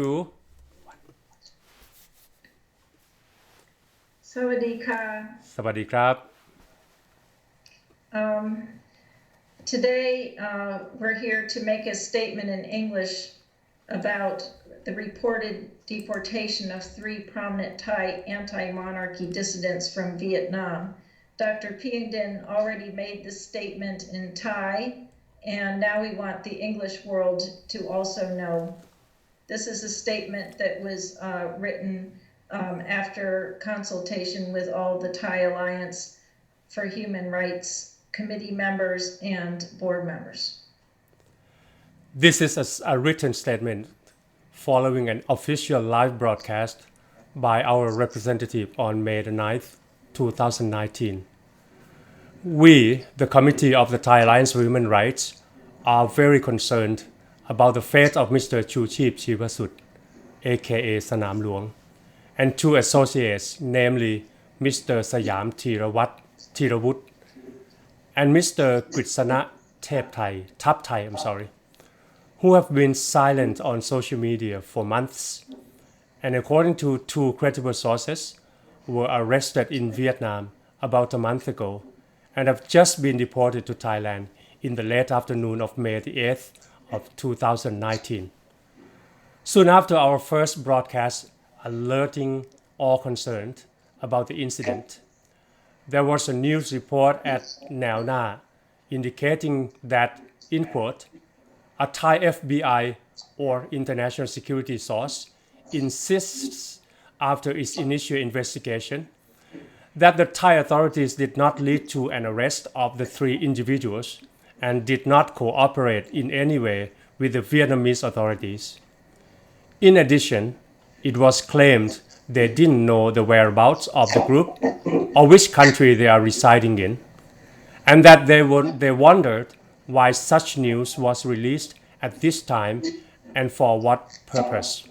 2 สวัสดีค่ะ สวัสดีครับ Today we're here to make a statement in English about the reported deportation of 3 prominent Thai anti-monarchy dissidents from Vietnam. Dr. Piengden already made this statement in Thai, and now we want the English world to also know. This is a statement that was written after consultation with all the Thai Alliance for Human Rights committee members and board members. This is a written statement following an official live broadcast by our representative on May the 9th, 2019. We, the Committee of the Thai Alliance for Human Rights, are very concerned about the fate of Mr. Chu Cheep Chivasut, aka Sanam Luang, and 2 associates, namely Mr. Sayam Thirawut and Mr. Kritsana Thap Thai, who have been silent on social media for months and according to 2 credible sources were arrested in Vietnam about a month ago and have just been deported to Thailand in the late afternoon of May the 8th of 2019. Soon after our first broadcast alerting all concerned about the incident, there was a news report at Nao Na indicating that, in quote, a Thai FBI or international security source insists after its initial investigation that the Thai authorities did not lead to an arrest of the 3 individuals and did not cooperate in any way with the Vietnamese authorities. In addition, it was claimed they didn't know the whereabouts of the group or which country they are residing in, and that they wondered why such news was released at this time and for what purpose.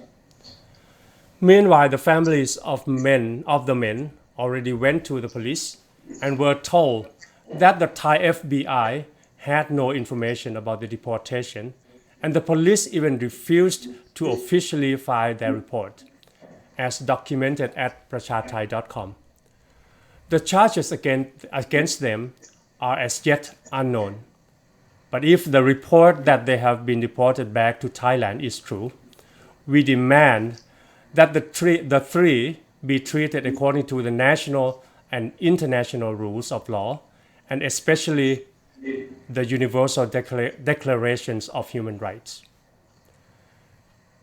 Meanwhile, the families of the men already went to the police and were told that the Thai FBI had no information about the deportation, and the police even refused to officially file their report, as documented at prachathai.com. The charges against them are as yet unknown. But if the report that they have been deported back to Thailand is true, we demand that the 3 be treated according to the national and international rules of law, and especially the Universal Declarations of Human Rights.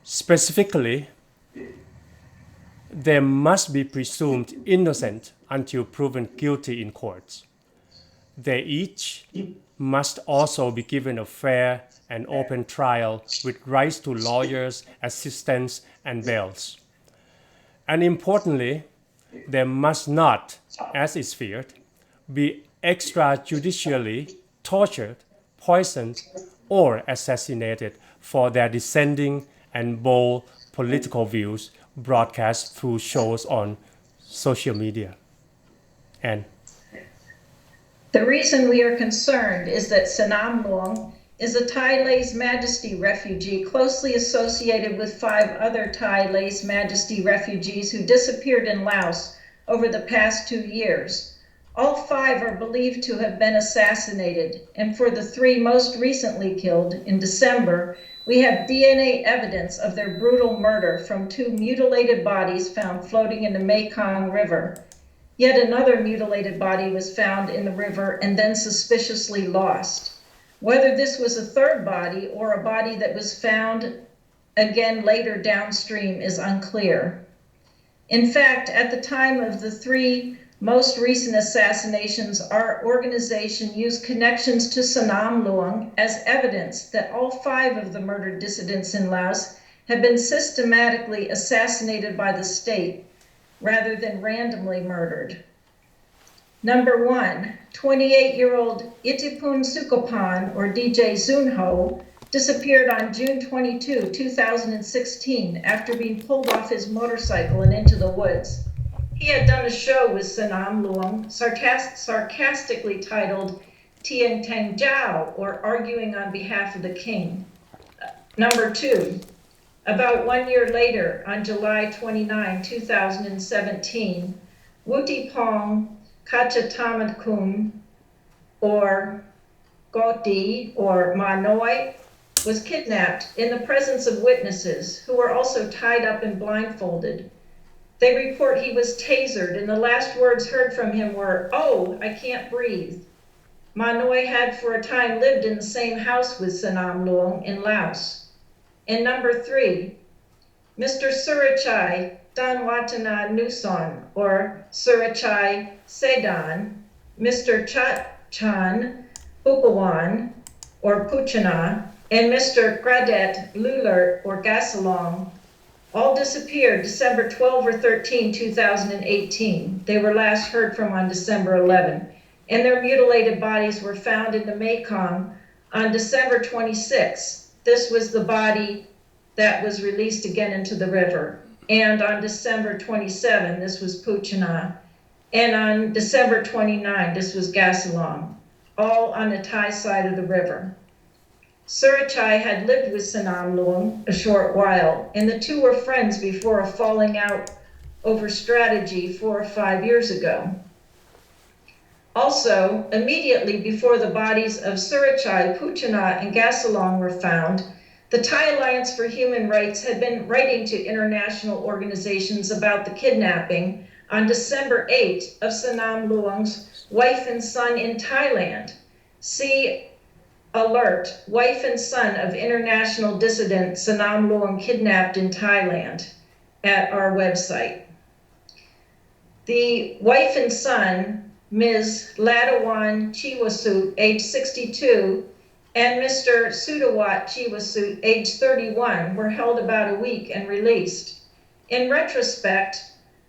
Specifically, they must be presumed innocent until proven guilty in courts. They each must also be given a fair and open trial with rights to lawyers, assistance, and bails. And importantly, they must not, as is feared, be extrajudicially tortured, poisoned, or assassinated for their dissenting and bold political views broadcast through shows on social media. And The reason we are concerned is that Sanam Luang is a Thai Lese Majesty refugee closely associated with 5 other Thai Lese Majesty refugees who disappeared in Laos over the past 2 years. All 5 are believed to have been assassinated, and for the 3 most recently killed in December, we have DNA evidence of their brutal murder from 2 mutilated bodies found floating in the Mekong River. Yet another mutilated body was found in the river and then suspiciously lost. Whether this was a 3rd body or a body that was found again later downstream is unclear. In fact, at the time of the 3 most recent assassinations, our organization used connections to Sanam Luang as evidence that all 5 of the murdered dissidents in Laos had been systematically assassinated by the state rather than randomly murdered. Number 1, 28-year-old Itipun Sukopan, or DJ Zunho, disappeared on June 22, 2016, after being pulled off his motorcycle and into the woods. He had done a show with Sanam Luang, sarcastically titled Tieng Teng Jiao, or Arguing on Behalf of the King. Number 2, About 1 year later, on July 29, 2017, Wutipong Kachatamakum, or Goti, or Manoi, was kidnapped in the presence of witnesses who were also tied up and blindfolded. They report he was tasered, and the last words heard from him were, "Oh, I can't breathe." Manoi had for a time lived in the same house with Sanam Luang in Laos. And number 3, Mr. Surachai Danwatana Nuson, or Surachai Sedan, Mr. Chatchan Pupawan, or Puchana, and Mr. Gradet Lulert, or Gasalong, all disappeared December 12 or 13, 2018. They were last heard from on December 11, and their mutilated bodies were found in the Mekong on December 26. This was the body that was released again into the river. And on December 27, this was Puchana. And on December 29, this was Gasalong, all on the Thai side of the river. Surachai had lived with Sanam Luang a short while, and the two were friends before a falling out over strategy 4 or 5 years ago. Also, immediately before the bodies of Surachai, Puchana, and Gasalong were found, the Thai Alliance for Human Rights had been writing to international organizations about the kidnapping on December 8 of Sanam Luang's wife and son in Thailand. See alert, wife and son of international dissident Sanam Luang kidnapped in Thailand, at our website. The wife and son, Ms. Ladawan Chiwasut, age 62, and Mr. Sudawat Chiwasut, age 31, were held about a week and released. In retrospect,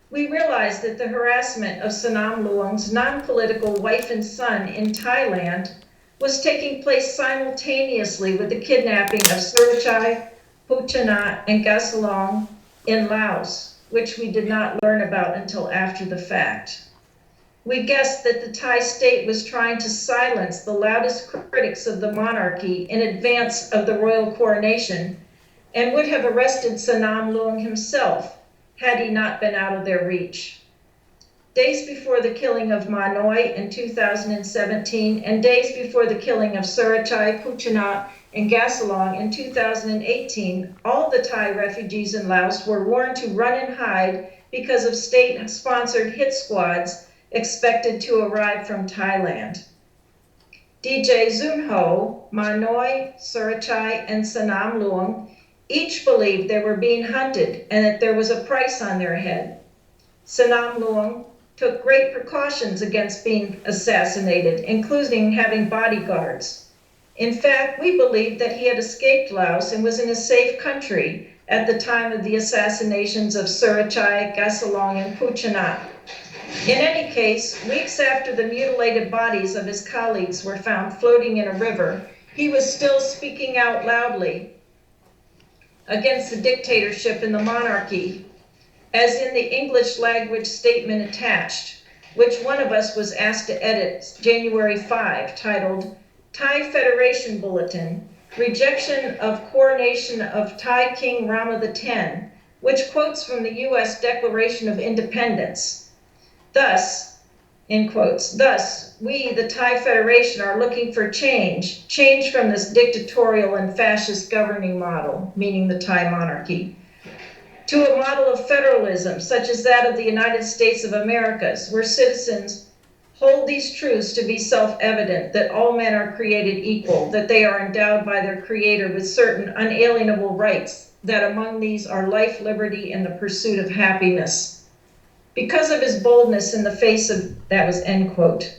we realized that the harassment of Sanam Luang's non-political wife and son in Thailand was taking place simultaneously with the kidnapping of Surachai, Puchana, and Gasalong in Laos, which we did not learn about until after the fact. We guessed that the Thai state was trying to silence the loudest critics of the monarchy in advance of the royal coronation, and would have arrested Sanam Luang himself had he not been out of their reach. Days before the killing of Manoi in 2017, and days before the killing of Surachai, Puchana, and Gasalong in 2018, all the Thai refugees in Laos were warned to run and hide because of state-sponsored hit squads expected to arrive from Thailand. DJ Zunho, Manoi, Surachai, and Sanam Luang each believed they were being hunted and that there was a price on their head. Sanam Luang took great precautions against being assassinated, including having bodyguards. In fact, we believed that he had escaped Laos and was in a safe country at the time of the assassinations of Surachai, Gasalong, and Puchana. In any case, weeks after the mutilated bodies of his colleagues were found floating in a river, he was still speaking out loudly against the dictatorship and the monarchy, as in the English language statement attached, which one of us was asked to edit January 5, titled Thai Federation Bulletin, Rejection of Coronation of Thai King Rama X, which quotes from the U.S. Declaration of Independence. Thus, in quotes, thus, we, the Thai Federation, are looking for change from this dictatorial and fascist governing model, meaning the Thai monarchy, to a model of federalism, such as that of the United States of Americas, where citizens hold these truths to be self-evident, that all men are created equal, that they are endowed by their Creator with certain unalienable rights, that among these are life, liberty, and the pursuit of happiness. Because of his boldness in the face of, that was end quote.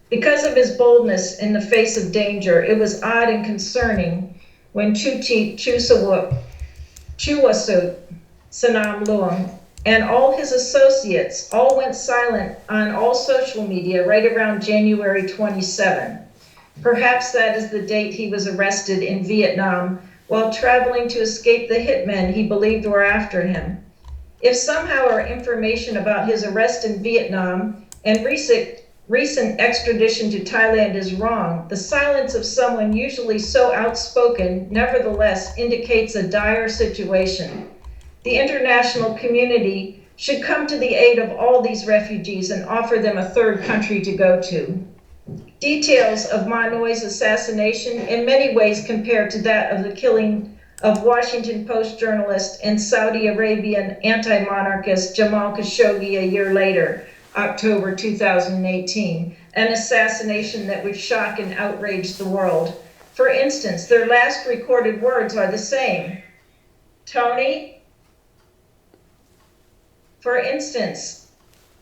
Because of his boldness in the face of danger, it was odd and concerning when Chiwasut, Sanam Luang, and all his associates all went silent on all social media right around January 27. Perhaps that is the date he was arrested in Vietnam while traveling to escape the hitmen he believed were after him. If somehow our information about his arrest in Vietnam and recent recent extradition to Thailand is wrong, the silence of someone usually so outspoken nevertheless indicates a dire situation. The international community should come to the aid of all these refugees and offer them a third country to go to. Details of Ma Noy's assassination in many ways compare to that of the killing of Washington Post journalist and Saudi Arabian anti-monarchist Jamal Khashoggi a year later, October 2018, an assassination that would shock and outrage the world. For instance, their last recorded words are the same. Tony? For instance,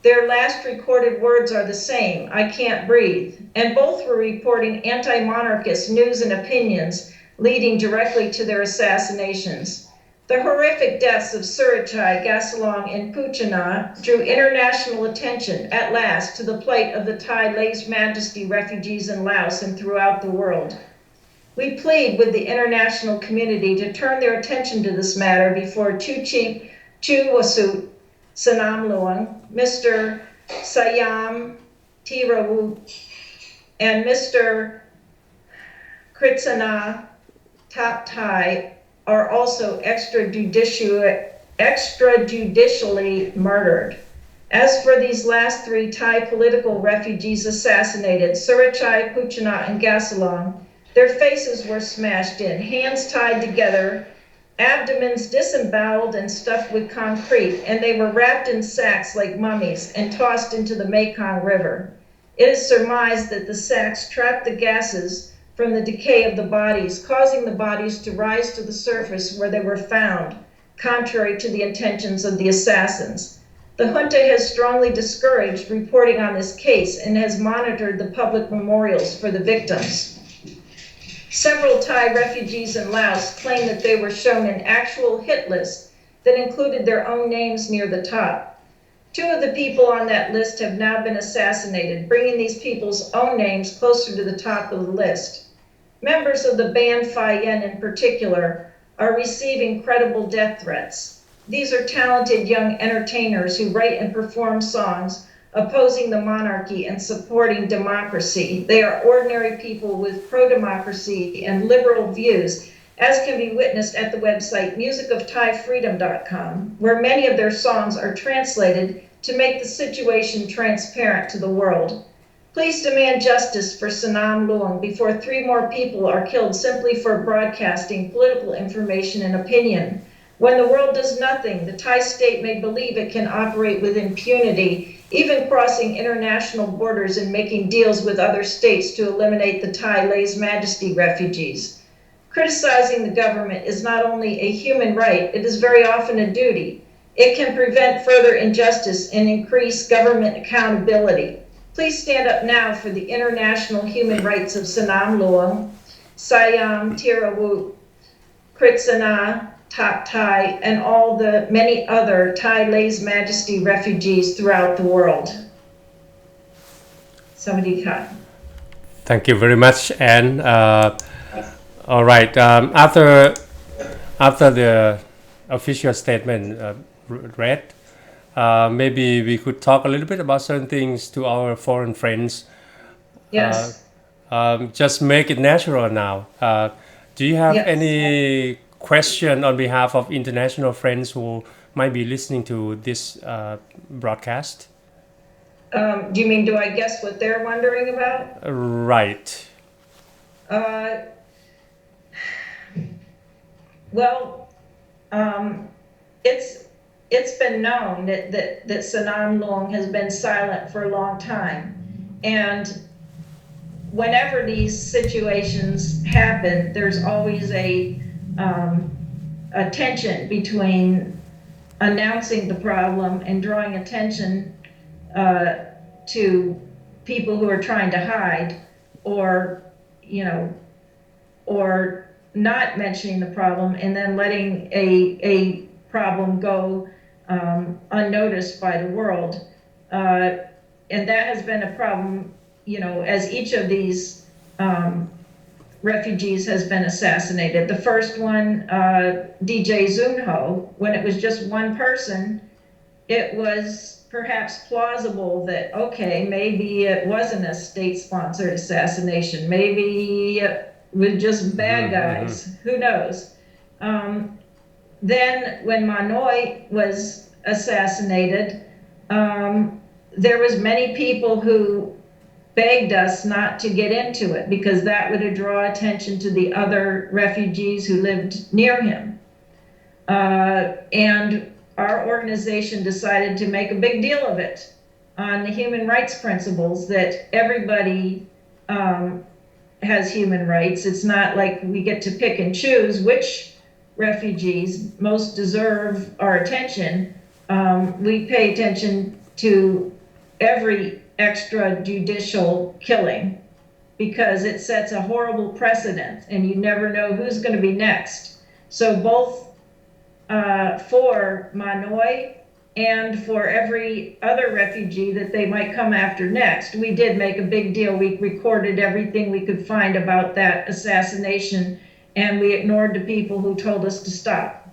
their last recorded words are the same, I can't breathe, and both were reporting anti-monarchist news and opinions leading directly to their assassinations. The horrific deaths of Surachai, Gasalong, and Puchana drew international attention at last to the plight of the Thai Lese Majesty refugees in Laos and throughout the world. We plead with the international community to turn their attention to this matter before Chuchi Chuwasut Sanam Luang, Mr. Sayam Tirawu, and Mr. Kritsana Tap Thai are also extrajudicially murdered. As for these last three Thai political refugees assassinated, Surachai, Puchana, and Gasalong, their faces were smashed in, hands tied together, abdomens disemboweled and stuffed with concrete, and they were wrapped in sacks like mummies and tossed into the Mekong River. It is surmised that the sacks trapped the gases from the decay of the bodies, causing the bodies to rise to the surface where they were found, contrary to the intentions of the assassins. The junta has strongly discouraged reporting on this case and has monitored the public memorials for the victims. Several Thai refugees in Laos claim that they were shown an actual hit list that included their own names near the top. Two of the people on that list have now been assassinated, bringing these people's own names closer to the top of the list. Members of the band Phi Yen in particular are receiving credible death threats. These are talented young entertainers who write and perform songs opposing the monarchy and supporting democracy. They are ordinary people with pro-democracy and liberal views, as can be witnessed at the website musicofthai.freedom.com, where many of their songs are translated to make the situation transparent to the world. Please demand justice for Sanam Luang before 3 more people are killed simply for broadcasting political information and opinion. When the world does nothing, the Thai state may believe it can operate with impunity, even crossing international borders and making deals with other states to eliminate the Thai Lese Majesty refugees. Criticizing the government is not only a human right, it is very often a duty. It can prevent further injustice and increase government accountability. Please stand up now for the international human rights of Sanam Luang, Sayam Tirawu, Kritsana, Tap Thai, and all the many other Thai Lese Majesty refugees throughout the world. Somebody cut. Thank you very much, Anne. All right. After the official statement read, maybe we could talk a little bit about certain things to our foreign friends. Yes. Just make it natural now. Do you have any question on behalf of international friends who might be listening to this broadcast? Do you mean, do I guess what they're wondering about? Right. Well, it's been known that Sanam Luang has been silent for a long time, and whenever these situations happen, there's always a tension between announcing the problem and drawing attention to people who are trying to hide, or not mentioning the problem and then letting a problem go unnoticed by the world. And that has been a problem, as each of these refugees has been assassinated. The first one, DJ Zunho, when it was just one person, it was perhaps plausible that, okay, maybe it wasn't a state-sponsored assassination. Maybe it was just bad guys. Who knows? Then when Manoy was assassinated, there was many people who begged us not to get into it because that would draw attention to the other refugees who lived near him. And our organization decided to make a big deal of it on the human rights principles that everybody has human rights. It's not like we get to pick and choose which refugees most deserve our attention. We pay attention to every extrajudicial killing because it sets a horrible precedent and you never know who's going to be next. So both for Manoy and for every other refugee that they might come after next, we did make a big deal. We recorded everything we could find about that assassination and we ignored the people who told us to stop.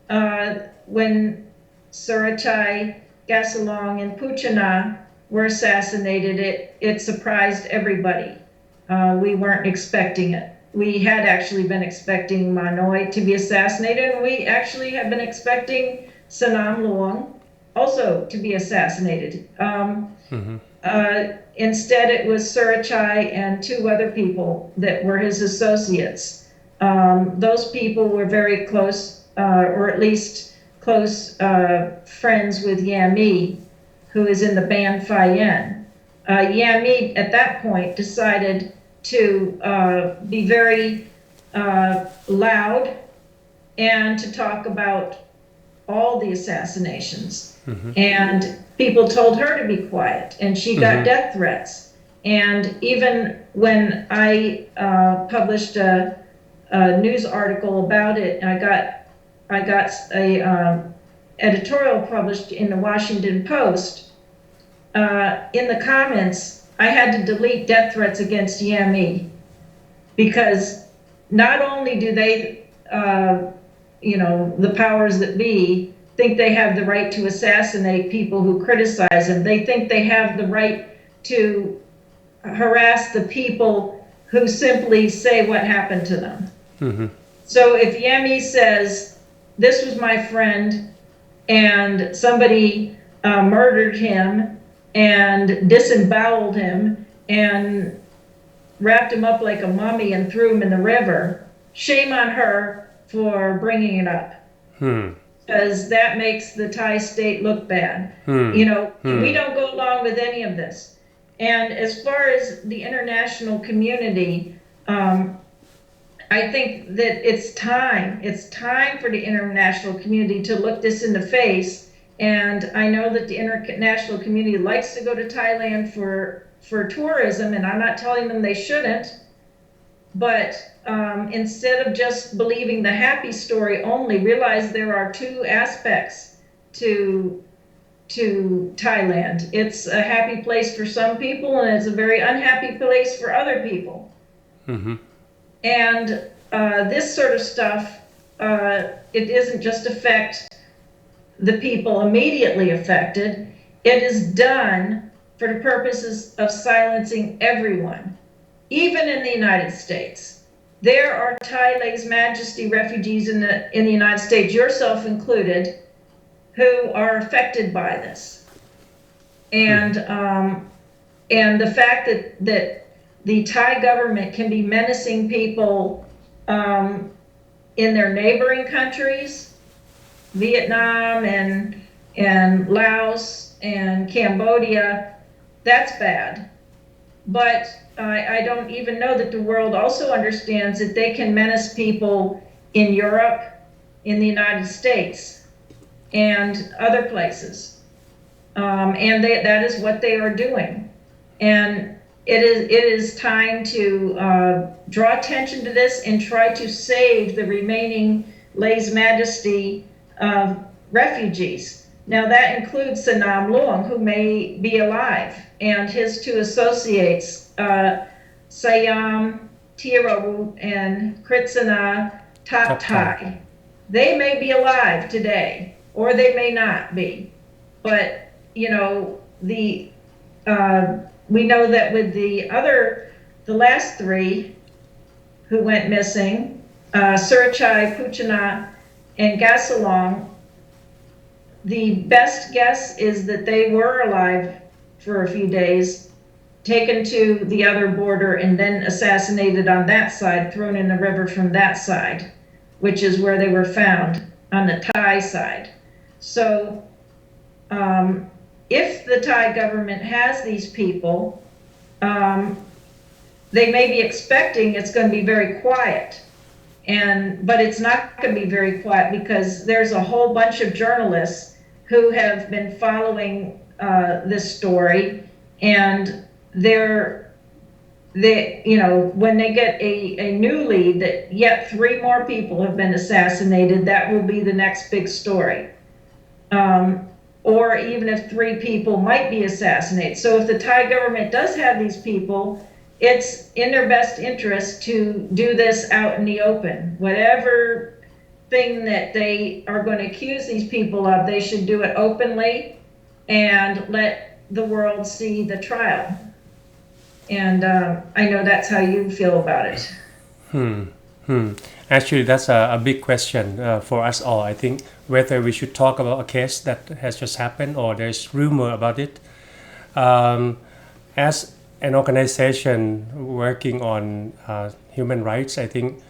When Surachai, Gasalong, and Puchana were assassinated, it surprised everybody. We weren't expecting it. We had actually been expecting Manoy to be assassinated, and we actually had been expecting Sanam Luang also to be assassinated. Instead, it was Surachai and two other people that were his associates. Those people were very close, or at least close friends with Yami, who is in the band Phi Yen. Yami, at that point, decided to be very loud and to talk about all the assassinations. And people told her to be quiet, and she got death threats. And even when I published a news article about it, I got a editorial published in the Washington Post. In the comments, I had to delete death threats against Yami because not only do they, the powers that be, think they have the right to assassinate people who criticize them, they think they have the right to harass the people who simply say what happened to them. So if Yami says, this was my friend and somebody murdered him and disemboweled him and wrapped him up like a mummy and threw him in the river, shame on her for bringing it up. Because that makes the Thai state look bad. We don't go along with any of this. And as far as the international community, I think that it's time for the international community to look this in the face. And I know that the international community likes to go to Thailand for tourism, and I'm not telling them they shouldn't. But instead of just believing the happy story only, realize there are two aspects to Thailand. It's a happy place for some people, and it's a very unhappy place for other people. And this sort of stuff, it doesn't just affect the people immediately affected. It is done for the purposes of silencing everyone. Even in the United States, there are Thai lèse-majesty refugees in the United States, yourself included, who are affected by this. And the fact that the Thai government can be menacing people in their neighboring countries, Vietnam and Laos and Cambodia, that's bad. But I don't even know that the world also understands that they can menace people in Europe, in the United States, and other places. And that is what they are doing. And it is time to draw attention to this and try to save the remaining lèse-majesty refugees. Now that includes Sanam Luang, who may be alive, and his two associates, Sayam Tirawut and Kritsana Taptai. They may be alive today, or they may not be. but we know that with the last three who went missing, Surchai, Puchana, and Gasalong, the best guess is that they were alive for a few days, taken to the other border, and then assassinated on that side, thrown in the river from that side, which is where they were found on the Thai side. So if the Thai government has these people, they may be expecting it's going to be very quiet. But it's not going to be very quiet because there's a whole bunch of journalists who have been following this story, and when they get a new lead that yet 3 more people have been assassinated, that will be the next big story. Or even if 3 people might be assassinated. So if the Thai government does have these people, it's in their best interest to do this out in the open. Whatever thing that they are going to accuse these people of, they should do it openly and let the world see the trial. And I know that's how you feel about it. Actually, that's a big question for us all. I think whether we should talk about a case that has just happened or there's rumor about it. As an organization working on human rights, I think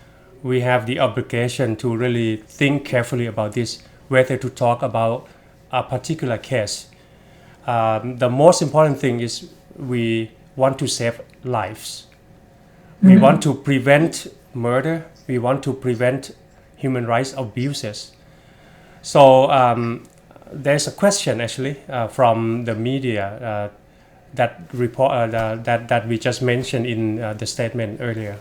we have the obligation to really think carefully about this, whether to talk about a particular case. The most important thing is we want to save lives. We want to prevent murder. We want to prevent human rights abuses. So there's a question actually from the media that report that we just mentioned in the statement earlier.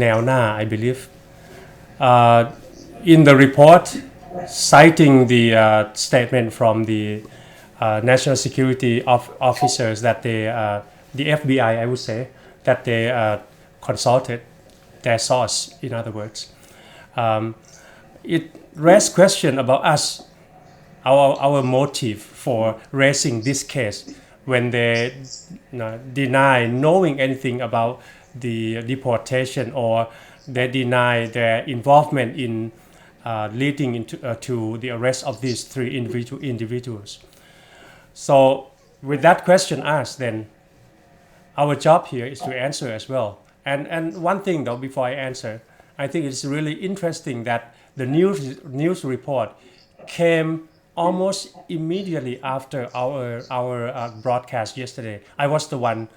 แนวหน้า I believe. In the report, citing the statement from the national security officers that the FBI, I would say, that they consulted their source, in other words. It raised question about us, our motive for raising this case when they deny knowing anything about the deportation, or they deny their involvement in leading to the arrest of these 3 individuals. So with that question asked, then our job here is to answer as well. And one thing though, before I answer, I think it's really interesting that the news report came almost immediately after our broadcast yesterday. I was the one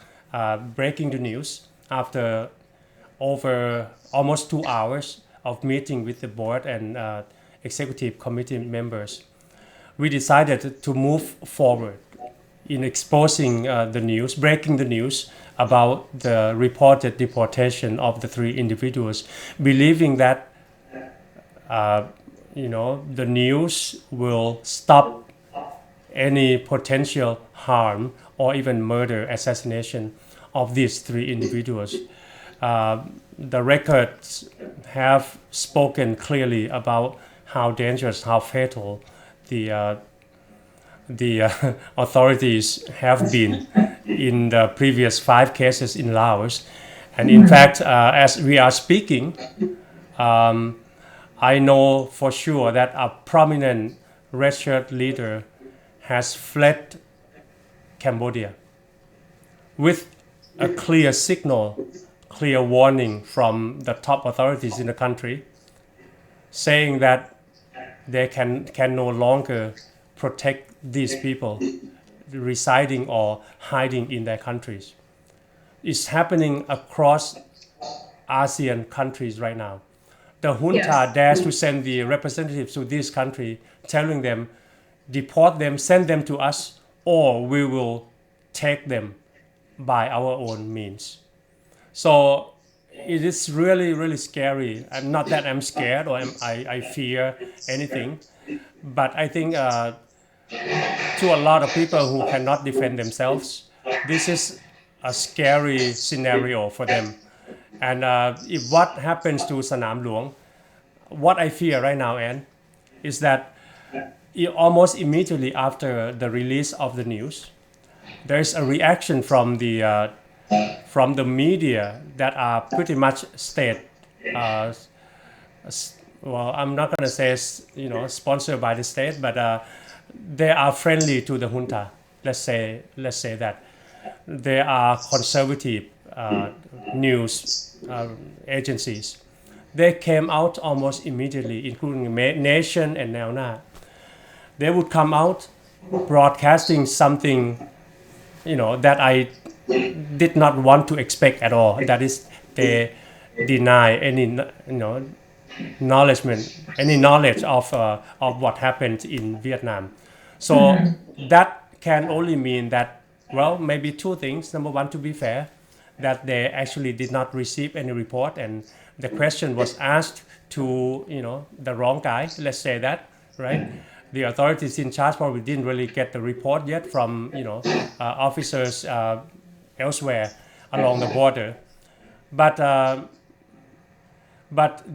breaking the news after over almost 2 hours of meeting with the board and executive committee members. We decided to move forward in exposing the news, breaking the news about the reported deportation of the 3 individuals, believing that the news will stop any potential harm or even murder, assassination of these 3 individuals. The records have spoken clearly about how dangerous, how fatal the authorities have been in the previous 5 cases in Laos. And in fact, as we are speaking, I know for sure that a prominent red shirt leader has fled Cambodia with a clear signal, clear warning from the top authorities in the country, saying that they can no longer protect these people residing or hiding in their countries. It's happening across ASEAN countries right now. The junta dares to send the representatives to this country, telling them, deport them, send them to us, or we will take them by our own means. So it is really, really scary. Not that I'm scared or I fear anything, but I think to a lot of people who cannot defend themselves, this is a scary scenario for them. And if what happens to Sanam Luang, what I fear right now, Anne, is that almost immediately after the release of the news, there is a reaction from the media that are pretty much state. Well, I'm not going to say sponsored by the state, but they are friendly to the junta. Let's say that they are conservative news agencies. They came out almost immediately, including Nation and Nelna. They would come out broadcasting something, that I did not want to expect at all. That is, they deny any, knowledge of what happened in Vietnam. So that can only mean that, well, maybe two things. Number one, to be fair, that they actually did not receive any report, and the question was asked to the wrong guy. Let's say that, right? The authorities in charge probably didn't really get the report yet from officers elsewhere along the border. But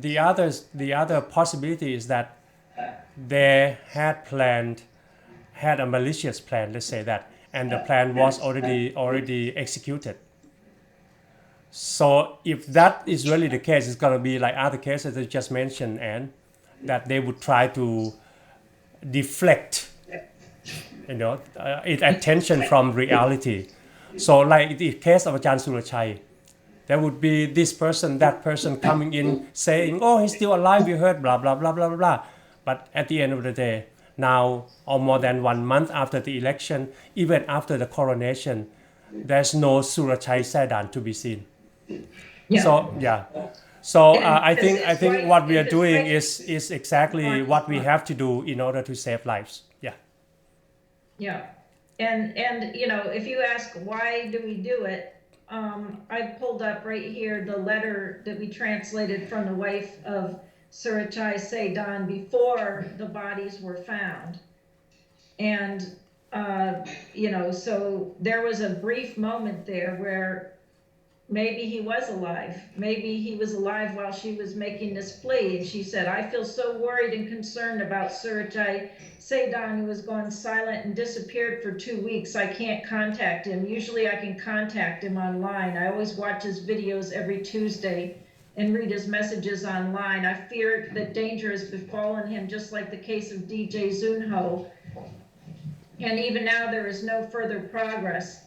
the other possibility is that they had a malicious plan, let's say that, and the plan was already executed. So if that is really the case, it's going to be like other cases that you just mentioned, and that they would try to deflect its attention from reality. So like the case of Ajahn Surachai, there would be this person, that person coming in saying, oh, he's still alive, we heard, blah, blah, blah, blah, blah, blah. But at the end of the day, now, or more than 1 month after the election, even after the coronation, there's no Surachai Saidan to be seen. Yeah. So I think what we are doing is exactly what we have to do in order to save lives. Yeah. And if you ask why do we do it, I pulled up right here the letter that we translated from the wife of Surachai Saidan before the bodies were found. And so there was a brief moment there where maybe he was alive. Maybe he was alive while she was making this plea. And she said, I feel so worried and concerned about Surachai Saidan, who has gone silent and disappeared for 2 weeks. I can't contact him. Usually I can contact him online. I always watch his videos every Tuesday and read his messages online. I fear that danger has befallen him, just like the case of DJ Zunho. And even now there is no further progress.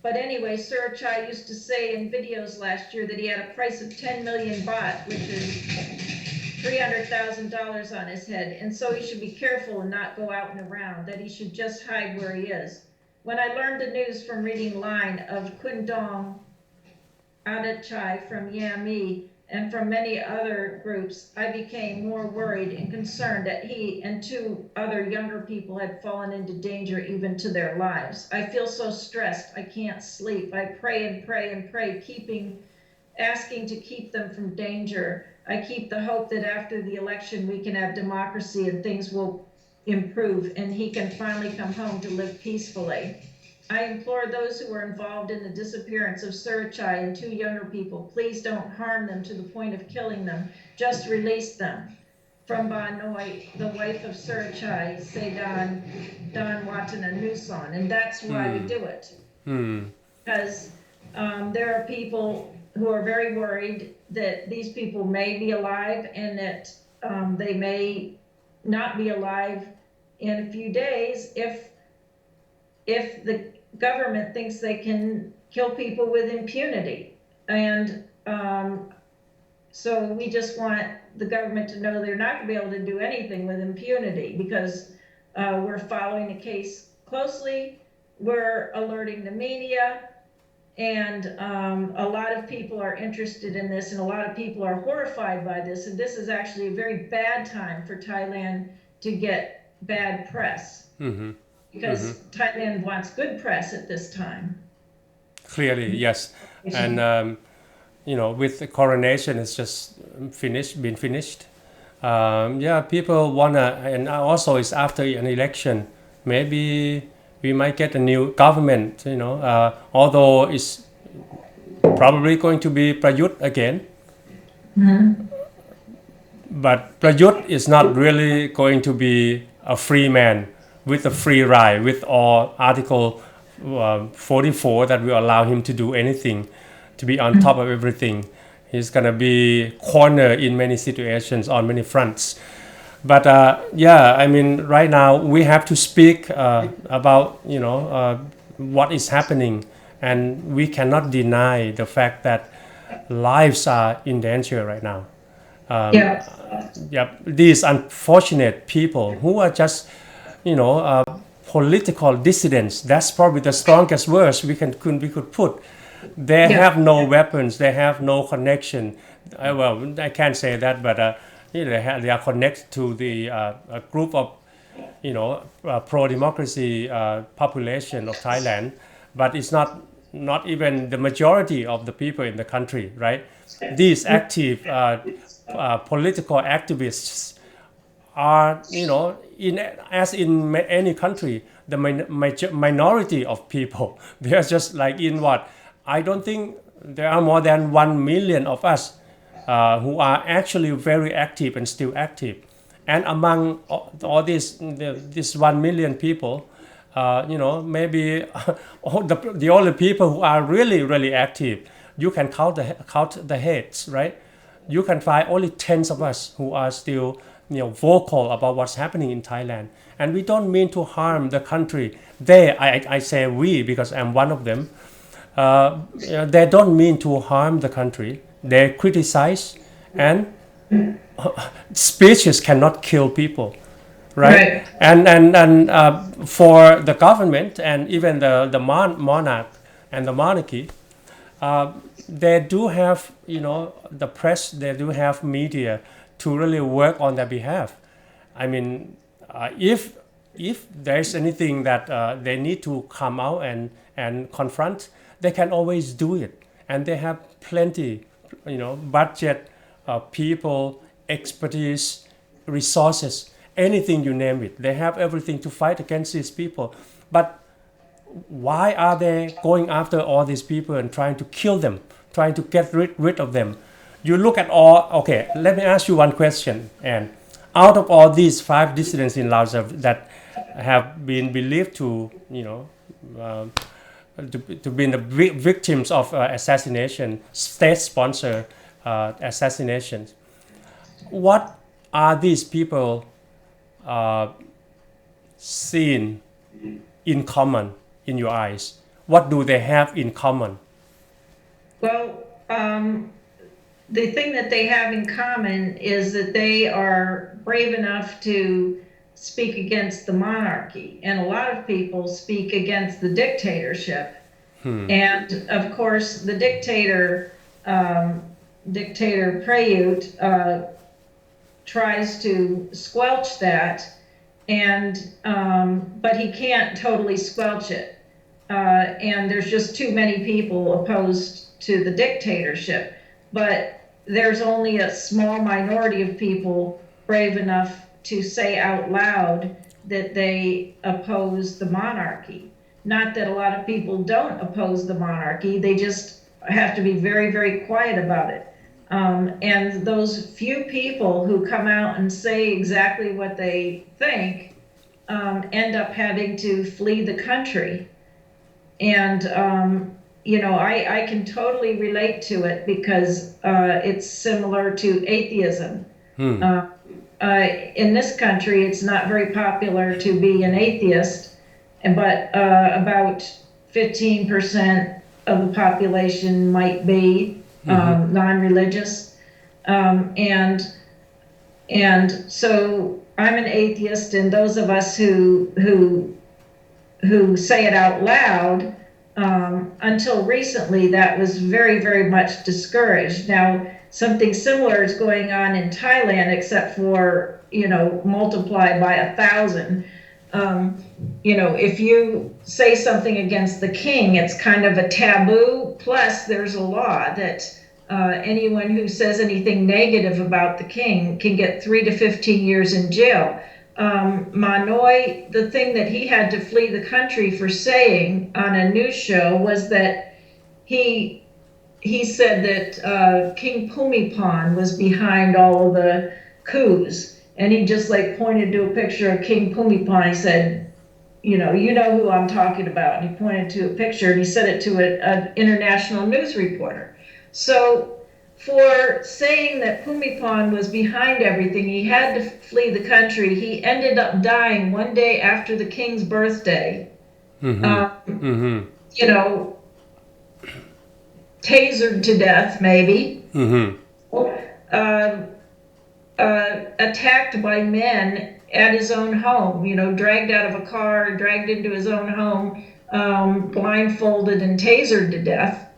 But anyway, Surachai used to say in videos last year that he had a price of 10 million baht, which is $300,000 on his head. And so he should be careful and not go out and around, that he should just hide where he is. When I learned the news from reading Line of Kundong Adachai from Yami and from many other groups, I became more worried and concerned that he and 2 other younger people had fallen into danger even to their lives. I feel so stressed, I can't sleep. I pray and pray and pray, asking to keep them from danger. I keep the hope that after the election we can have democracy and things will improve and he can finally come home to live peacefully. I implore those who were involved in the disappearance of Surachai and 2 younger people, please don't harm them to the point of killing them. Just release them. From Ba Noi, the wife of Surachai, Saidan Dan Watana Nuson. And that's why we do it. Because there are people who are very worried that these people may be alive and that they may not be alive in a few days if the government thinks they can kill people with impunity. And so we just want the government to know they're not going to be able to do anything with impunity, because we're following the case closely, we're alerting the media, and a lot of people are interested in this, and a lot of people are horrified by this, and this is actually a very bad time for Thailand to get bad press. Because Thailand wants good press at this time. Clearly, yes. And, with the coronation, it's just been finished. People want to, and also it's after an election. Maybe we might get a new government, although it's probably going to be Prayut again. But Prayut is not really going to be a free man with a free ride, with all Article 44 that will allow him to do anything, to be on top of everything. He's gonna be cornered in many situations on many fronts. But I mean, right now we have to speak about what is happening, and we cannot deny the fact that lives are in danger right now. These unfortunate people who are just political dissidents. That's probably the strongest words we could put. They have no weapons. They have no connection. Well, I can't say that, but they are connected to the a group of pro-democracy population of Thailand, but it's not even the majority of the people in the country, right? These active political activists are, as in any country, the minority of people. They are just like in what? I don't think there are more than 1 million of us who are actually very active and still active. And among all this 1 million people, maybe the only people who are really, really active, you can count the heads, right? You can find only tens of us who are still vocal about what's happening in Thailand. And we don't mean to harm the country. I say we because I'm one of them. They don't mean to harm the country. They criticize, and speeches cannot kill people, right? And for the government and even the monarch and the monarchy, they do have the press, they do have media to really work on their behalf. I mean, if there's anything that they need to come out and confront, they can always do it, and they have plenty, budget, people, expertise, resources, anything you name it. They have everything to fight against these people. But why are they going after all these people and trying to kill them, trying to get rid of them? You look at okay, let me ask you one question. And out of all these 5 dissidents in Laos that have been believed to, to be the victims of assassination, state-sponsored assassinations, what are these people seen in common in your eyes? What do they have in common? Well, the thing that they have in common is that they are brave enough to speak against the monarchy, and a lot of people speak against the dictatorship. And of course, the dictator Prayut tries to squelch that, and but he can't totally squelch it. And there's just too many people opposed to the dictatorship. But there's only a small minority of people brave enough to say out loud that they oppose the monarchy. Not that a lot of people don't oppose the monarchy, they just have to be very, very quiet about it. And those few people who come out and say exactly what they think end up having to flee the country. And I can totally relate to it because it's similar to atheism. In this country, it's not very popular to be an atheist, but about 15% of the population might be non-religious. And so I'm an atheist, and those of us who say it out loud, until recently, that was very, very much discouraged. Now, something similar is going on in Thailand, except for, multiplied by 1,000. If you say something against the king, it's kind of a taboo. Plus, there's a law that anyone who says anything negative about the king can get 3 to 15 years in jail. Manoi, the thing that he had to flee the country for saying on a news show was that he said that King Bhumibol was behind all of the coups, and he just like pointed to a picture of King Bhumibol. He said, you know who I'm talking about. And he pointed to a picture and he said it to an international news reporter. So for saying that Bhumibol was behind everything, he had to flee the country. He ended up dying one day after the king's birthday. You know, tasered to death, maybe. Attacked by men at his own home, you know, dragged out of a car, dragged into his own home, blindfolded and tasered to death.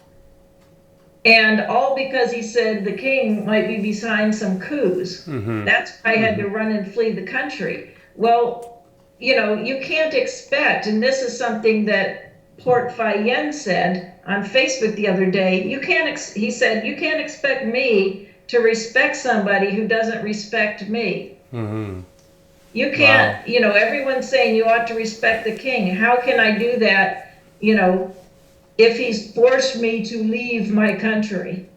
And all because he said the king might be behind some coups. That's why I had to run and flee the country. Well, you know, you can't expect, and this is something that Port Fayen said on Facebook the other day, he said, you can't expect me to respect somebody who doesn't respect me. You can't, you know, everyone's saying you ought to respect the king. How can I do that, you know, if he's forced me to leave my country?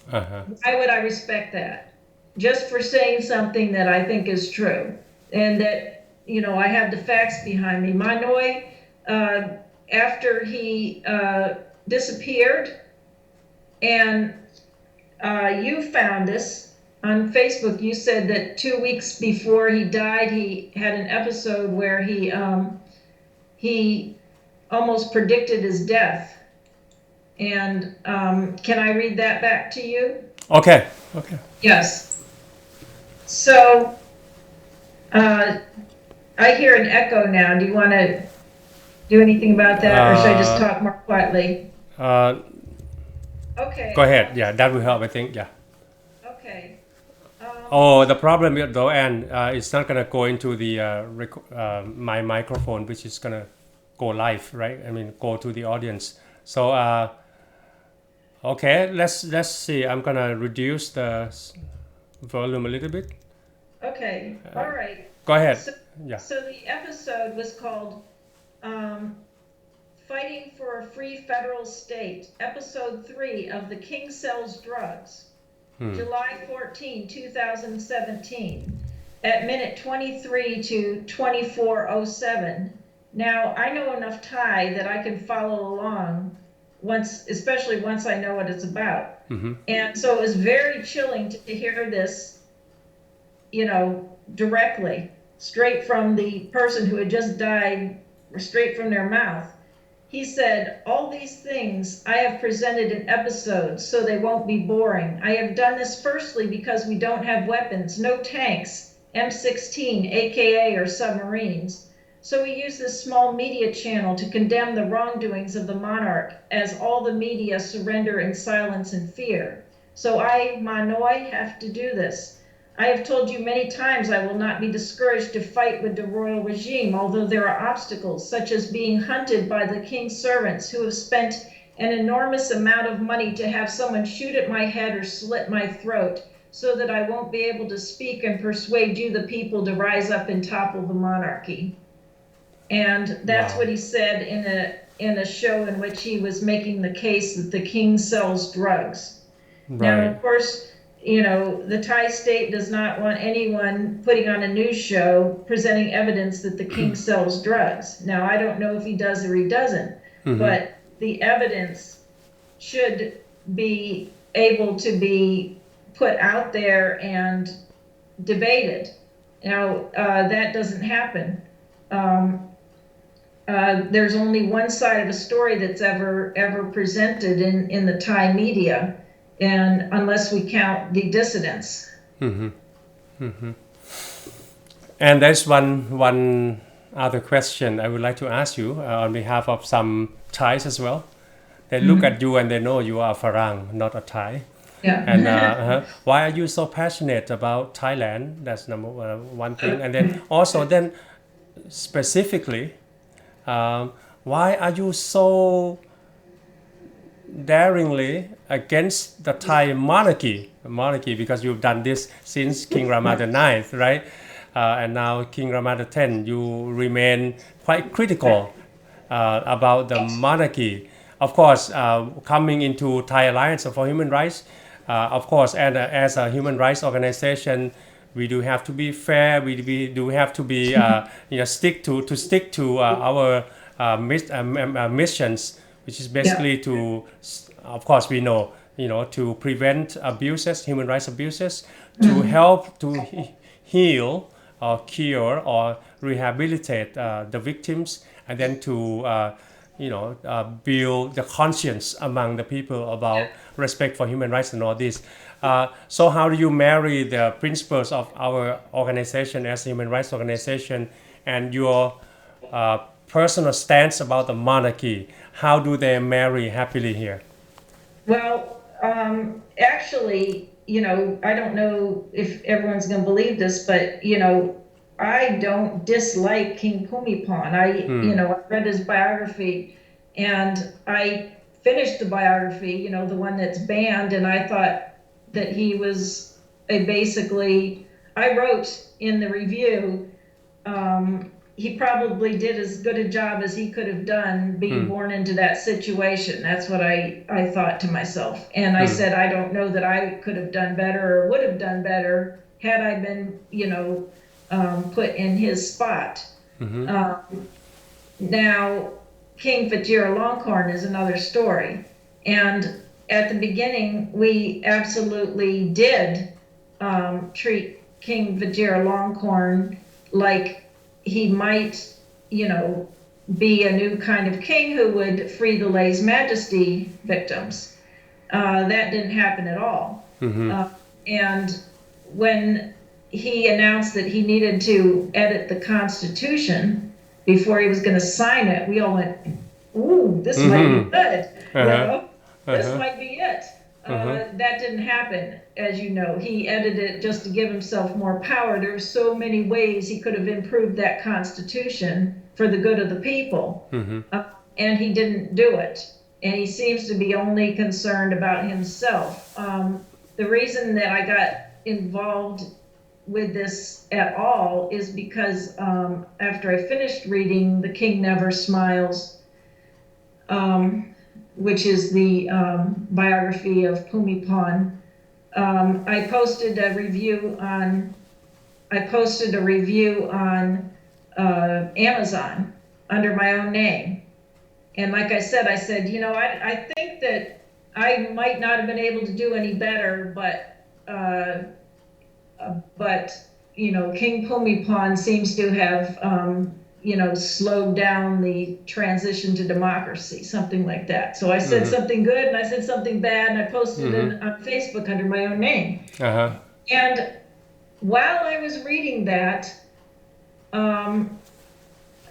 Why would I respect that? Just for saying something that I think is true and that, you know, I have the facts behind me. Manoy, after he disappeared, and you found this on Facebook, you said that 2 weeks before he died, he had an episode where he almost predicted his death. And can I read that back to you? Okay. Yes. So I hear an echo now. Do you want to do anything about that, or should I just talk more quietly? Okay. Go ahead. Yeah, that will help, I think. Yeah. Okay. The problem with though, and it's not gonna go into the my microphone, which is gonna go live, right? I mean, go to the audience. So okay, let's see. I'm gonna reduce the volume a little bit. Okay. All right. Go ahead. Yeah. So the episode was called Fighting for a Free Federal State, Episode 3 of The King Sells Drugs, July 14, 2017, at minute 23 to 24:07. Now, I know enough Thai that I can follow along, especially once I know what it's about. And so it was very chilling to hear this, you know, directly, straight from the person who had just died, straight from their mouth. He said, all these things I have presented in episodes so they won't be boring. I have done this firstly because we don't have weapons, no tanks, M16, AKA, or submarines. So we use this small media channel to condemn the wrongdoings of the monarch as all the media surrender in silence and fear. So I, Manoy, have to do this. I have told you many times I will not be discouraged to fight with the royal regime, although there are obstacles, such as being hunted by the king's servants who have spent an enormous amount of money to have someone shoot at my head or slit my throat, so that I won't be able to speak and persuade you, the people, to rise up and topple the monarchy. And that's what he said in a show in which he was making the case that the king sells drugs. Now, of course, you know, the Thai state does not want anyone putting on a news show presenting evidence that the king sells drugs. Now, I don't know if he does or he doesn't, but the evidence should be able to be put out there and debated. Now, that doesn't happen. There's only one side of a story that's ever presented in the Thai media, and unless we count the dissidents. And there's one other question I would like to ask you on behalf of some Thais as well. They look at you and they know you are a Farang, not a Thai. Yeah. And why are you so passionate about Thailand? That's number one thing. And then also then specifically, why are you so daringly against the Thai monarchy, because you've done this since King Rama IX, right? And now King Rama X, you remain quite critical about the monarchy. Of course, coming into Thai Alliance for Human Rights, of course, and as a human rights organization, we do have to be fair. We do have to be stick to our missions, which is basically to, of course, we know to prevent abuses, human rights abuses, to help to heal or cure or rehabilitate the victims, and then to build the conscience among the people about respect for human rights and all this. So how do you marry the principles of our organization as a human rights organization and your personal stance about the monarchy? How do they marry happily here? Well, actually, I don't know if everyone's going to believe this, but, I don't dislike King Bhumibol. I read his biography and I finished the biography, the one that's banned, and I thought that he was I wrote in the review, he probably did as good a job as he could have done being born into that situation. That's what I thought to myself. And I said, I don't know that I could have done better or would have done better had I been, put in his spot. Now, King Vajiralongkorn is another story. And at the beginning, we absolutely did treat King Vajiralongkorn like he might, be a new kind of king who would free the lèse majesty victims. That didn't happen at all. And when he announced that he needed to edit the Constitution before he was going to sign it, we all went, ooh, this might be good. This might be it. That didn't happen, as you know. He edited it just to give himself more power. There were so many ways he could have improved that Constitution for the good of the people. And he didn't do it. And he seems to be only concerned about himself. The reason that I got involved with this at all is because after I finished reading The King Never Smiles, which is the biography of Bhumibol, I posted a review on Amazon under my own name. And like I said, I think that I might not have been able to do any better, but King Bhumibol seems to have slowed down the transition to democracy, something like that. So I said something good and I said something bad, and I posted it on Facebook under my own name. And while I was reading that,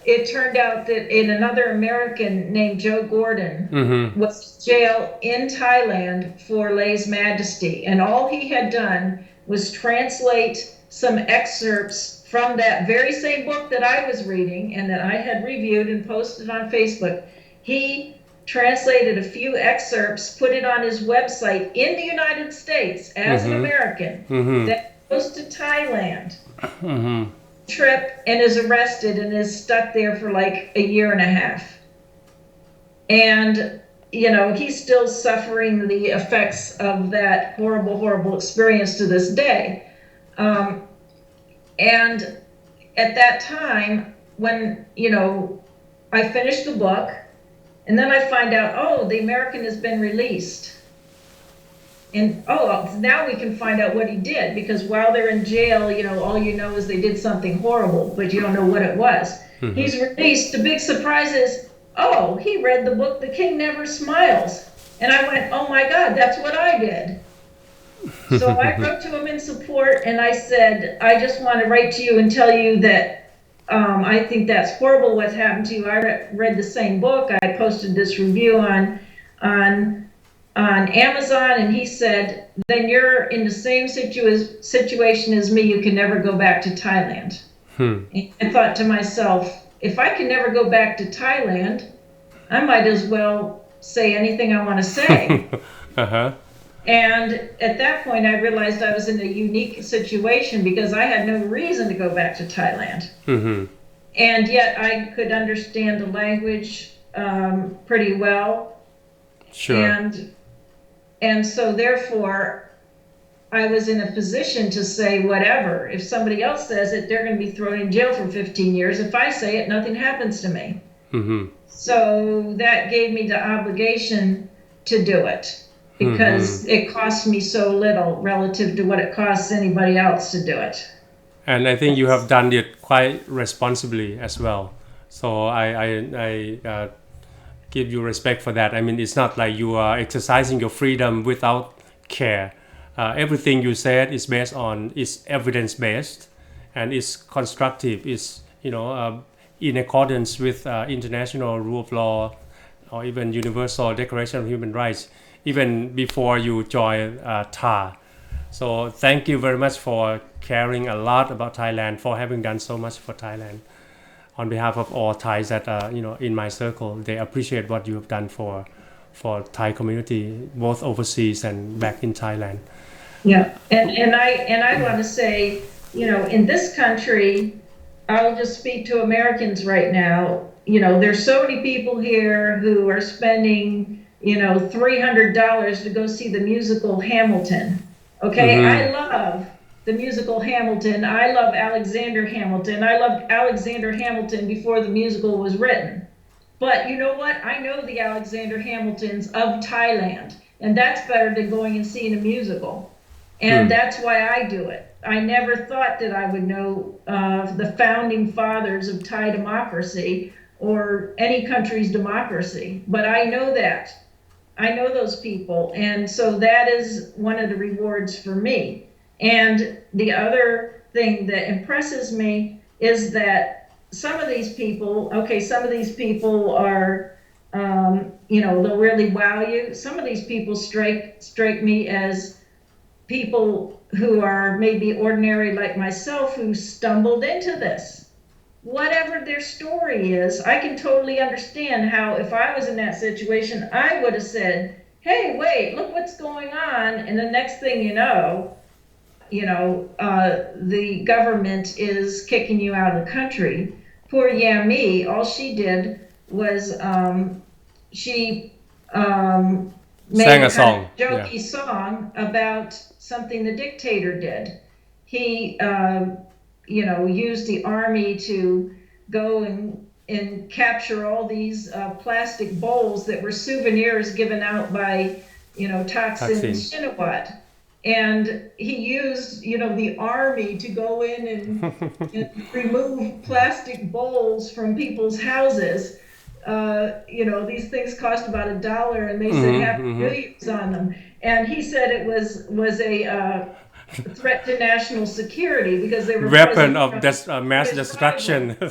it turned out that another American named Joe Gordon was in jail in Thailand for lèse majesty, and all he had done was translate some excerpts from that very same book that I was reading and that I had reviewed and posted on Facebook. He translated a few excerpts, put it on his website in the United States as an American, that goes to Thailand, trip, and is arrested and is stuck there for like a year and a half. And, he's still suffering the effects of that horrible, horrible experience to this day. And at that time, when, I finished the book, and then I find out, the American has been released. And, now we can find out what he did, because while they're in jail, all you know is they did something horrible, but you don't know what it was. He's released. The big surprise is, he read the book, The King Never Smiles. And I went, oh my God, that's what I did. So I wrote to him in support, and I said, I just want to write to you and tell you that I think that's horrible what's happened to you. I read the same book. I posted this review on Amazon, and he said, then you're in the same situation as me. You can never go back to Thailand. And I thought to myself, if I can never go back to Thailand, I might as well say anything I want to say. And at that point, I realized I was in a unique situation because I had no reason to go back to Thailand. And yet I could understand the language pretty well. Sure. And so therefore, I was in a position to say whatever. If somebody else says it, they're going to be thrown in jail for 15 years. If I say it, nothing happens to me. So that gave me the obligation to do it because it cost me so little relative to what it costs anybody else to do it. And I think you have done it quite responsibly as well. So I give you respect for that. I mean, it's not like you are exercising your freedom without care. Everything you said is based on is evidence based, and is constructive. Is in accordance with international rule of law, or even Universal Declaration of Human Rights, even before you join TAHR. So thank you very much for caring a lot about Thailand, for having done so much for Thailand. On behalf of all Thais that in my circle, they appreciate what you have done for Thai community, both overseas and back in Thailand. Yeah, and I want to say, in this country, I'll just speak to Americans right now. There's so many people here who are spending, $300 to go see the musical Hamilton. Okay, I love the musical Hamilton. I love Alexander Hamilton. I loved Alexander Hamilton before the musical was written. But you know what? I know the Alexander Hamiltons of Thailand, and that's better than going and seeing a musical. And that's why I do it. I never thought that I would know the founding fathers of Thai democracy or any country's democracy, but I know that. I know those people, and so that is one of the rewards for me. And the other thing that impresses me is that some of these people are, they'll really wow you. Some of these people strike me as people who are maybe ordinary like myself who stumbled into this. Whatever their story is, I can totally understand how if I was in that situation, I would have said, hey, wait, look what's going on. And the next thing you know, the government is kicking you out of the country. Poor Yami, all she did was she made sang a song, jokey song about something the dictator did. He used the army to go and capture all these plastic bowls that were souvenirs given out by, Thaksin Shinawatra. And he used, the army to go in and remove plastic bowls from people's houses. These things cost about $1, and they said have millions on them. And he said it was a threat to national security because they were weapon of mass destruction. So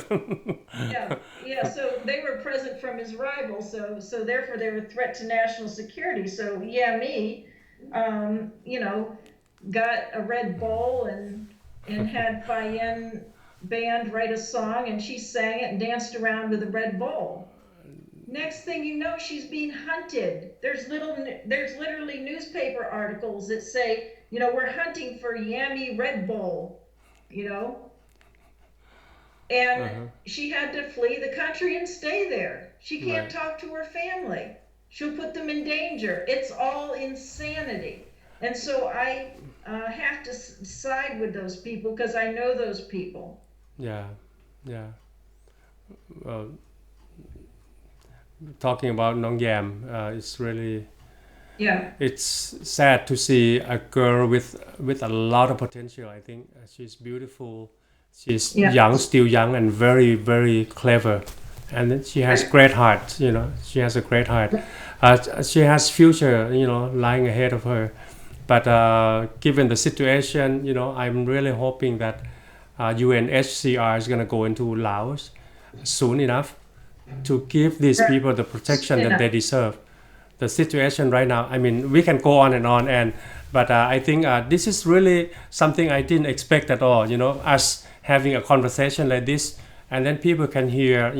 they were present from his rival, so therefore they were a threat to national security. So me, got a red bowl and had Fayen band write a song, and she sang it and danced around with a red bowl. Next thing you know, she's being hunted. There's literally newspaper articles that say, we're hunting for Yami Red Bull, and she had to flee the country and stay there. She can't talk to her family. She'll put them in danger. It's all insanity. And so I have to side with those people because I know those people. Yeah. Talking about Nong Yam, it's really it's sad to see a girl with a lot of potential. I think she's beautiful, she's young, still young, and very, very clever, and then she has great heart. She has a great heart. She has future lying ahead of her, but given the situation, I'm really hoping that UNHCR is going to go into Laos soon enough to give these people the protection that they deserve. The situation right now, I mean, we can go on, but I think this is really something I didn't expect at all. Us having a conversation like this, and then people can hear,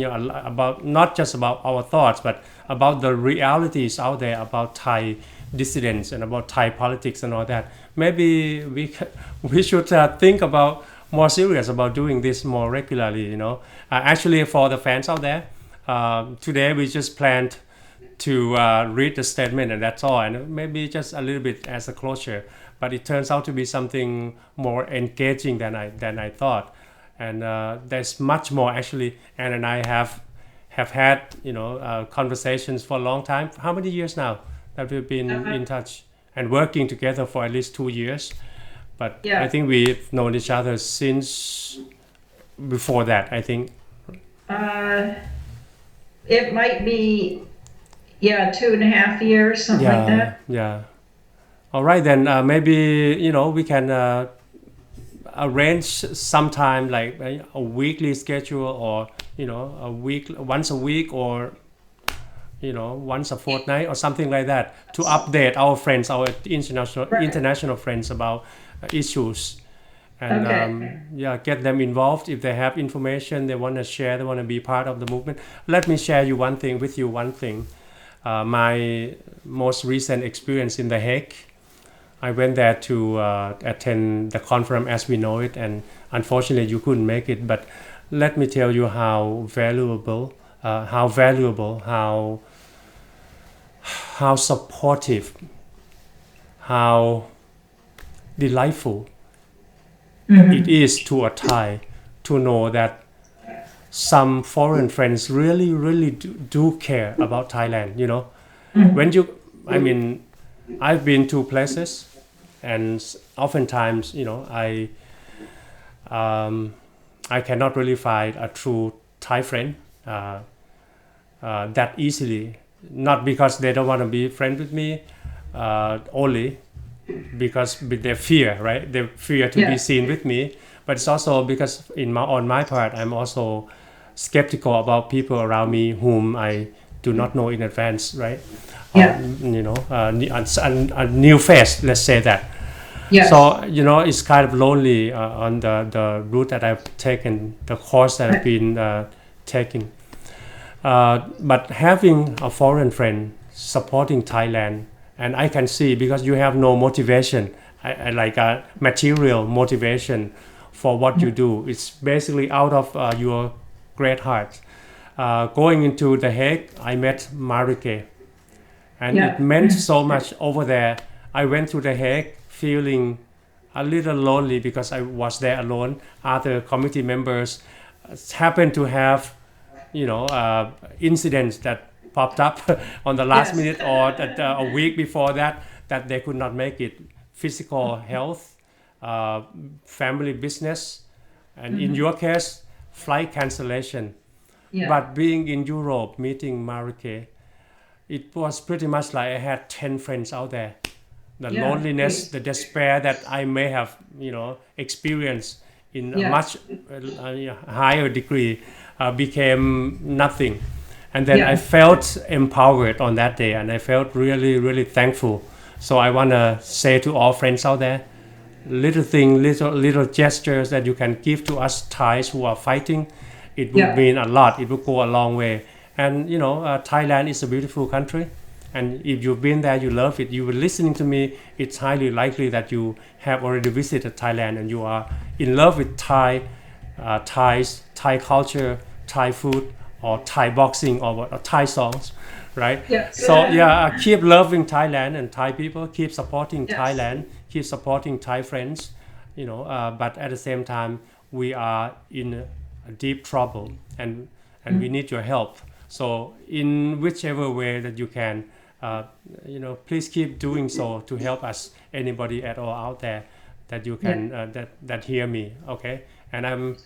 about not just about our thoughts, but about the realities out there about Thai dissidents and about Thai politics and all that. Maybe we should think about more serious about doing this more regularly. Actually, for the fans out there. Today we just planned to read the statement, and that's all, and maybe just a little bit as a closure. But it turns out to be something more engaging than I thought, and there's much more actually. Anne and I have had conversations for a long time. How many years now that we've been in touch and working together for at least 2 years? But Yeah. I think we've known each other since before that, I think. It might be, 2.5 years, something like that. Yeah. All right, then maybe we can arrange sometime like a weekly schedule, or once a week, or once a fortnight or something like that, to update our friends, our international friends about issues, and Okay. get them involved if they have information they want to share, they want to be part of the movement. Let me share one thing. My most recent experience in The Hague. I went there to attend the conference as we know it, and unfortunately you couldn't make it. But let me tell you how valuable, how supportive, how delightful it is to a Thai to know that some foreign friends really do care about Thailand. When I've been to places, and oftentimes I cannot really find a true Thai friend that easily, not because they don't want to be friends with me, only because with their fear, right? They fear to be seen with me, but it's also because on my part, I'm also skeptical about people around me whom I do not know in advance, right? A new face, let's say that. Yes. So it's kind of lonely on the route that I've taken, the course that I've been taking. But having a foreign friend supporting Thailand, and I can see, because you have no motivation, I like a material motivation for what you do. It's basically out of your great heart. Going into The Hague, I met Marike, and it meant so much over there. I went to The Hague feeling a little lonely because I was there alone. Other committee members happened to have incidents that popped up on the last minute, or that a week before that they could not make it. Physical health, family business, and in your case, flight cancellation. But being in Europe, meeting Marike, it was pretty much like I had 10 friends out there. The loneliness, the despair that I may have, experienced in a much higher degree became nothing. And then I felt empowered on that day, and I felt really thankful. So I want to say to all friends out there, little gestures that you can give to us Thais who are fighting, it would mean a lot. It would go a long way. And Thailand is a beautiful country, and if you've been there, you love it, you were listening to me, it's highly likely that you have already visited Thailand and you are in love with Thais, Thai culture, Thai food, or Thai boxing, or Thai songs, right? So keep loving Thailand and Thai people, keep supporting Thailand, keep supporting Thai friends, but at the same time we are in a deep trouble, and we need your help. So in whichever way that you can, please keep doing so to help us, anybody at all out there that you can that hear me, okay? And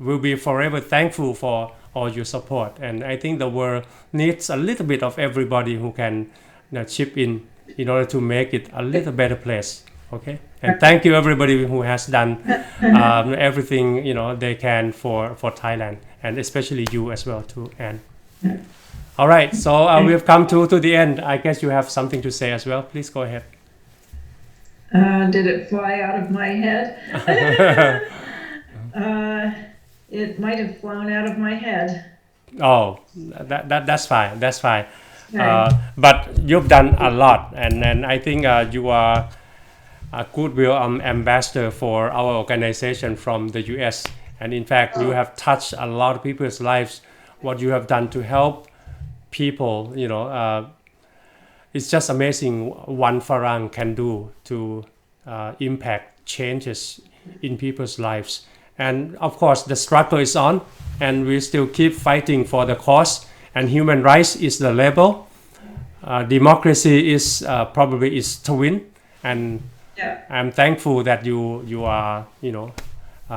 will be forever thankful for all your support. And I think the world needs a little bit of everybody who can chip in order to make it a little better place, okay? And thank you everybody who has done everything they can for Thailand, and especially you as well too, Anne. All right, so we've come to the end. I guess you have something to say as well. Please go ahead. Did it fly out of my head? It might have flown out of my head. Oh, that's fine. That's fine. But you've done a lot, and I think you are a goodwill ambassador for our organization from the U.S. And in fact, you have touched a lot of people's lives. What you have done to help people, it's just amazing one Farang can do to impact changes in people's lives. And of course, the struggle is on, and we still keep fighting for the cause. And human rights is the label. Democracy is probably is to win. And Yeah. I'm thankful that you are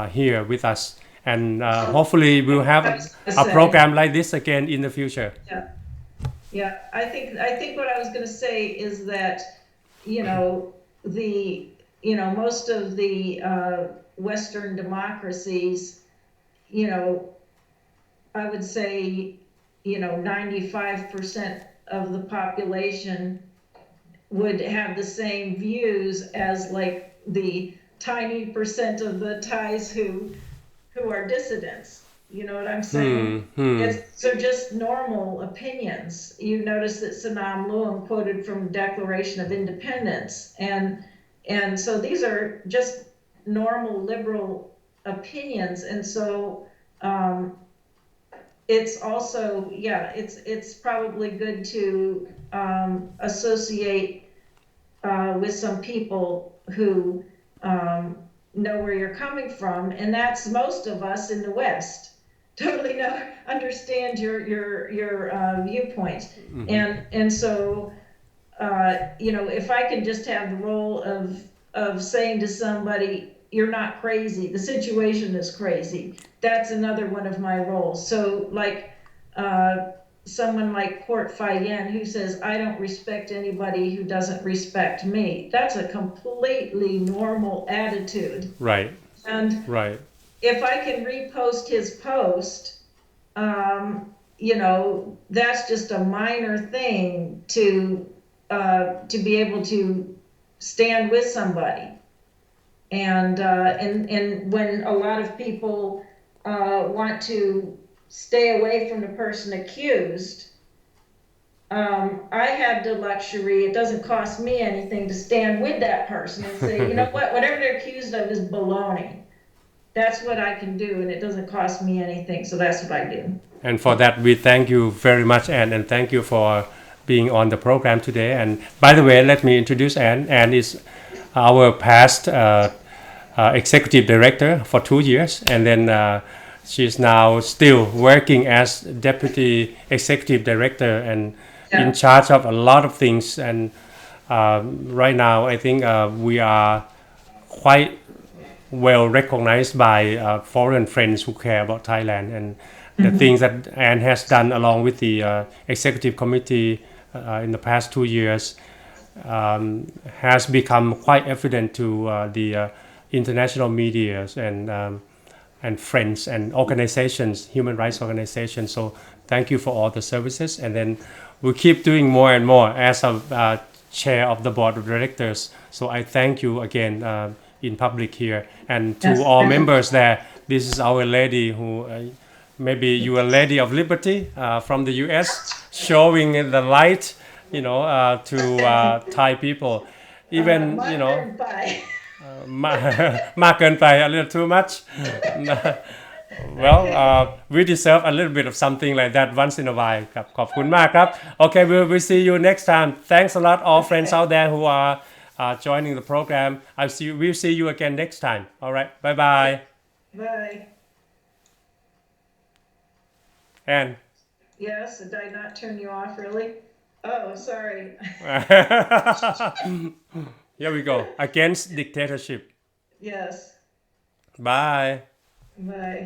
here with us. And hopefully we'll have a program like this again in the future. Yeah. Yeah, I think what I was going to say is that, most of the Western democracies, I would say, 95% of the population would have the same views as like the tiny percent of the Thais who are dissidents. You know what I'm saying? So just normal opinions. You notice that Sanam Luang quoted from Declaration of Independence, and so these are just normal liberal opinions, and so it's also it's probably good to associate with some people who know where you're coming from, and that's most of us in the West. Totally understand your viewpoint, and so if I can just have the role of saying to somebody, "You're not crazy. The situation is crazy." That's another one of my roles. So like someone like Court Fayen who says, "I don't respect anybody who doesn't respect me." That's a completely normal attitude. Right. And Right. if I can repost his post, that's just a minor thing to be able to stand with somebody. And when a lot of people want to stay away from the person accused, I have the luxury, it doesn't cost me anything to stand with that person and say, you know what, whatever they're accused of is baloney. That's what I can do, and it doesn't cost me anything, so that's what I do. And for that, we thank you very much, Anne, and thank you for being on the program today. And by the way, let me introduce Anne. Anne is our past executive director for 2 years, and then she's now still working as deputy executive director and in charge of a lot of things. And right now, I think we are quite well recognized by foreign friends who care about Thailand, and the things that Anne has done along with the executive committee in the past 2 years has become quite evident to the international media and friends and organizations, human rights organizations. So thank you for all the services, and then we'll keep doing more and more as a chair of the board of directors. So I thank you again in public here, and to all members there. This is our lady who maybe you are Lady of Liberty from the US, showing the light to Thai people, even มากเกินไป a little too much. Well, we deserve a little bit of something like that once in a while. ครับขอบคุณมากครับ Okay, we'll see you next time. Thanks a lot, all friends out there who are joining the program. We'll see you again next time. All right, bye bye. Bye. Anne. Yes, did I not turn you off, really? Oh, sorry. Here we go. Against dictatorship. Yes. Bye. Bye.